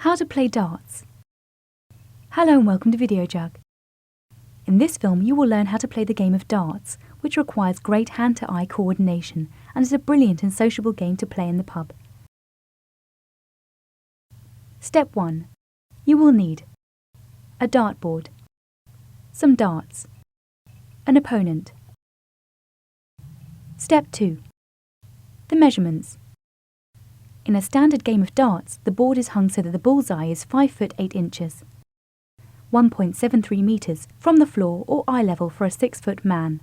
How to play darts. Hello and welcome to Videojug. In this film you will learn how to play the game of darts, which requires great hand-to-eye coordination and is a brilliant and sociable game to play in the pub. Step 1. You will need a dartboard, some darts, an opponent. Step 2. The measurements. In a standard game of darts, the board is hung so that the bullseye is 5 foot 8 inches, 1.73 metres from the floor or eye level for a 6 foot man.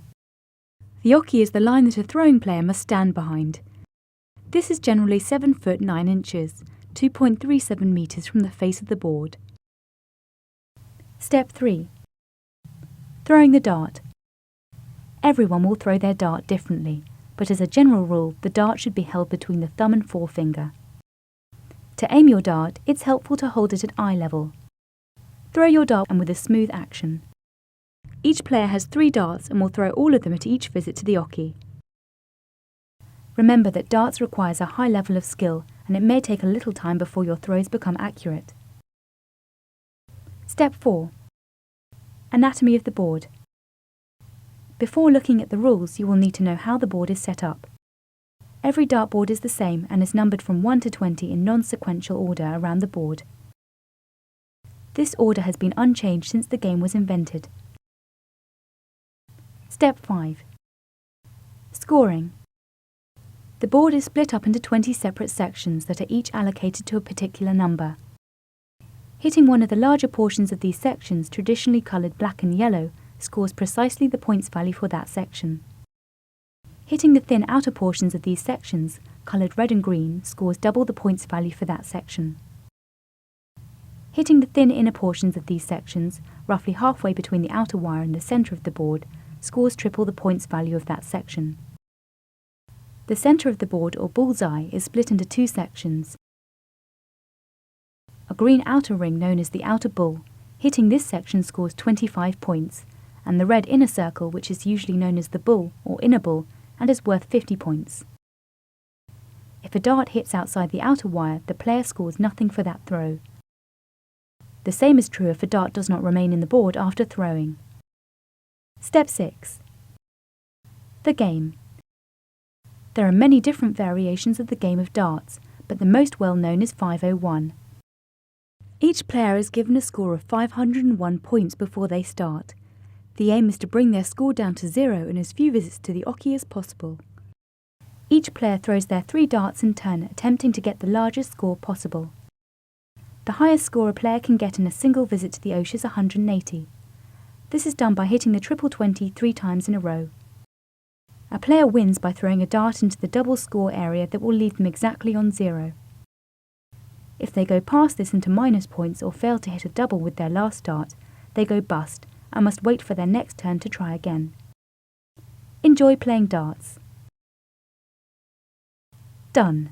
The oche is the line that a throwing player must stand behind. This is generally 7 foot 9 inches, 2.37 metres from the face of the board. Step 3. Throwing the dart. Everyone will throw their dart differently, but as a general rule, the dart should be held between the thumb and forefinger. To aim your dart, it's helpful to hold it at eye level. Throw your dart with a smooth action. Each player has 3 darts and will throw all of them at each visit to the oche. Remember that darts requires a high level of skill, and it may take a little time before your throws become accurate. Step 4. Anatomy of the board. Before looking at the rules, you will need to know how the board is set up. Every dartboard is the same and is numbered from 1 to 20 in non-sequential order around the board. This order has been unchanged since the game was invented. Step 5. Scoring. The board is split up into 20 separate sections that are each allocated to a particular number. Hitting one of the larger portions of these sections, traditionally coloured black and yellow, scores precisely the points value for that section. Hitting the thin outer portions of these sections, coloured red and green, scores double the points value for that section. Hitting the thin inner portions of these sections, roughly halfway between the outer wire and the centre of the board, scores triple the points value of that section. The centre of the board, or bullseye, is split into 2 sections. A green outer ring known as the outer bull. Hitting this section scores 25 points, and the red inner circle, which is usually known as the bull or inner bull, and is worth 50 points. If a dart hits outside the outer wire, the player scores nothing for that throw. The same is true if a dart does not remain in the board after throwing. Step 6. The game. There are many different variations of the game of darts, but the most well known is 501. Each player is given a score of 501 points before they start. The aim is to bring their score down to 0 in as few visits to the oche as possible. Each player throws their 3 darts in turn, attempting to get the largest score possible. The highest score a player can get in a single visit to the oche is 180. This is done by hitting the triple 20 3 times in a row. A player wins by throwing a dart into the double score area that will leave them exactly on 0. If they go past this into minus points or fail to hit a double with their last dart, they go bust and must wait for their next turn to try again. Enjoy playing darts. Done.